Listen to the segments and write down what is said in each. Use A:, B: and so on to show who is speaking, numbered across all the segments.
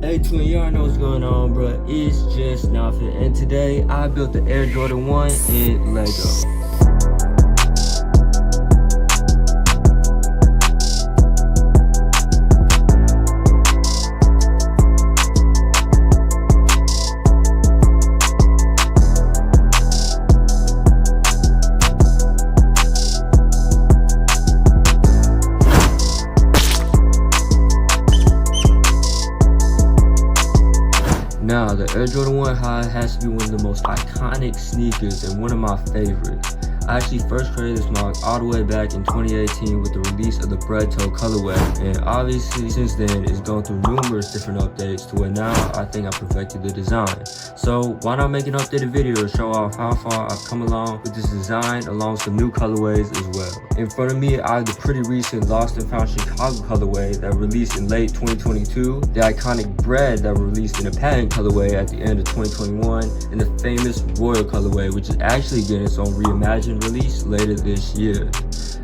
A: Hey twin, you already know what's going on, bruh. It's just nothing. And today I built the Air Jordan 1 in Lego. Now, the Air Jordan 1 High has to be one of the most iconic sneakers and one of my favorites. I actually first created this model all the way back in 2018 with the release of the Bread Toe colorway, and obviously since then it's gone through numerous different updates to where now I think I perfected the design. So why not make an updated video to show off how far I've come along with this design along with some new colorways as well. In front of me I have the pretty recent Lost and Found Chicago colorway that released in late 2022, the iconic Bread that released in a patent colorway at the end of 2021, and the famous Royal colorway, which is actually getting its own reimagined release later this year.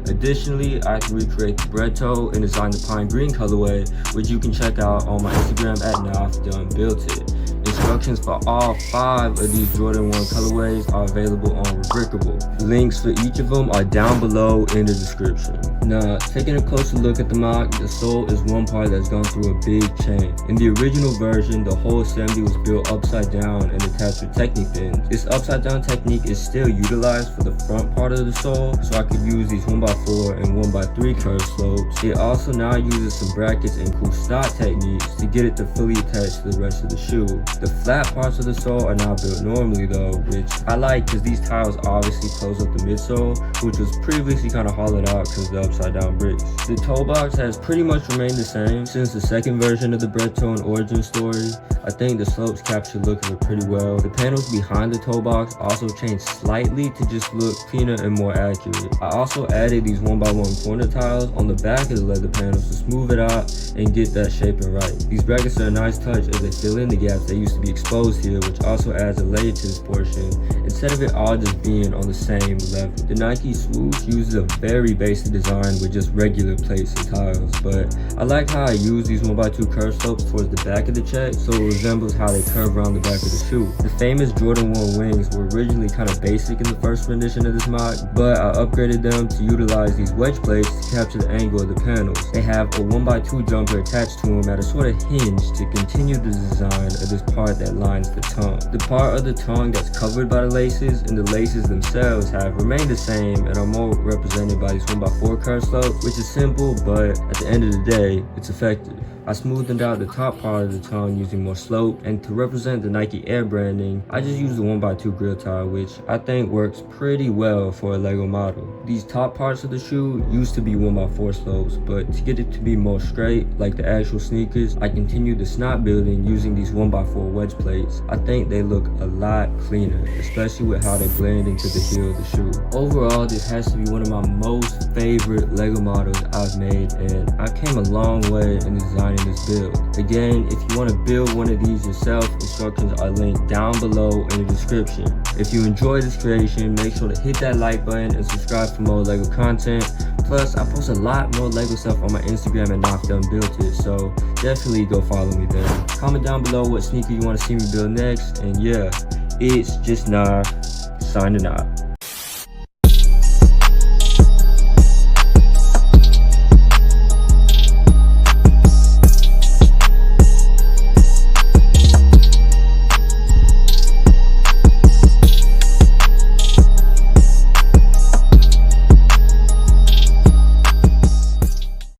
A: Additionally, I can recreate the Bread Toe and design the Pine Green colorway, which you can check out on my Instagram at NowI'veDoneBuiltIt. Instructions for all 5 of these Jordan 1 colorways are available on Rebrickable. Links for each of them are down below in the description. Now, taking a closer look at the mock, the sole is one part that's gone through a big change. In the original version, the whole assembly was built upside down and attached with Technic pins. This upside down technique is still utilized for the front part of the sole, so I could use these 1x4 and 1x3 curve slopes. It also now uses some brackets and cool knot techniques to get it to fully attach to the rest of the shoe. The flat parts of the sole are now built normally though, which I like because these tiles obviously close up the midsole, which was previously kind of hollowed out because of the upside down bricks. The toe box has pretty much remained the same since the second version of the Bread Toe and origin story. I think the slopes capture the look of it pretty well. The panels behind the toe box also changed slightly to just look cleaner and more accurate. I also added these 1x1 corner tiles on the back of the leather panels to smooth it out and get that shaping right. These brackets are a nice touch as they fill in the gaps that used to be exposed here, which also adds a layer to this portion instead of it all just being on the same level. The Nike swoosh uses a very basic design with just regular plates and tiles, but I like how I use these 1x2 curve slopes towards the back of the check so it resembles how they curve around the back of the shoe. The famous Jordan 1 wings were originally kind of basic in the first rendition of this mock, but I upgraded them to utilize these wedge plates to capture the angle of the panels. They have a 1x2 jumper attached to them at a sort of hinge to continue the design of this part that lines the tongue. The part of the tongue that's covered by the laces and the laces themselves have remained the same and are more represented by these 1x4 curve slopes, which is simple, but at the end of the day, it's effective. I smoothed out the top part of the tongue using more slope, and to represent the Nike Air branding, I just used the 1x2 grill tile, which I think works pretty well for a Lego model. These top parts of the shoe used to be 1x4 slopes, but to get it to be more straight, like the actual sneakers, I continued the snot building using these 1x4 wedge plates. I think they look a lot cleaner, especially with how they blend into the heel of the shoe. Overall, this has to be one of my most favorite Lego models I've made, and I came a long way in designing this build. Again, if you want to build one of these yourself, instructions are linked down below in the description. If you enjoyed this creation, make sure to hit that like button and subscribe for more Lego content. Plus, I post a lot more Lego stuff on my Instagram at NowI'veDoneBuiltIt, so definitely go follow me there. Comment down below what sneaker you want to see me build next, and yeah, it's just Nav signing out.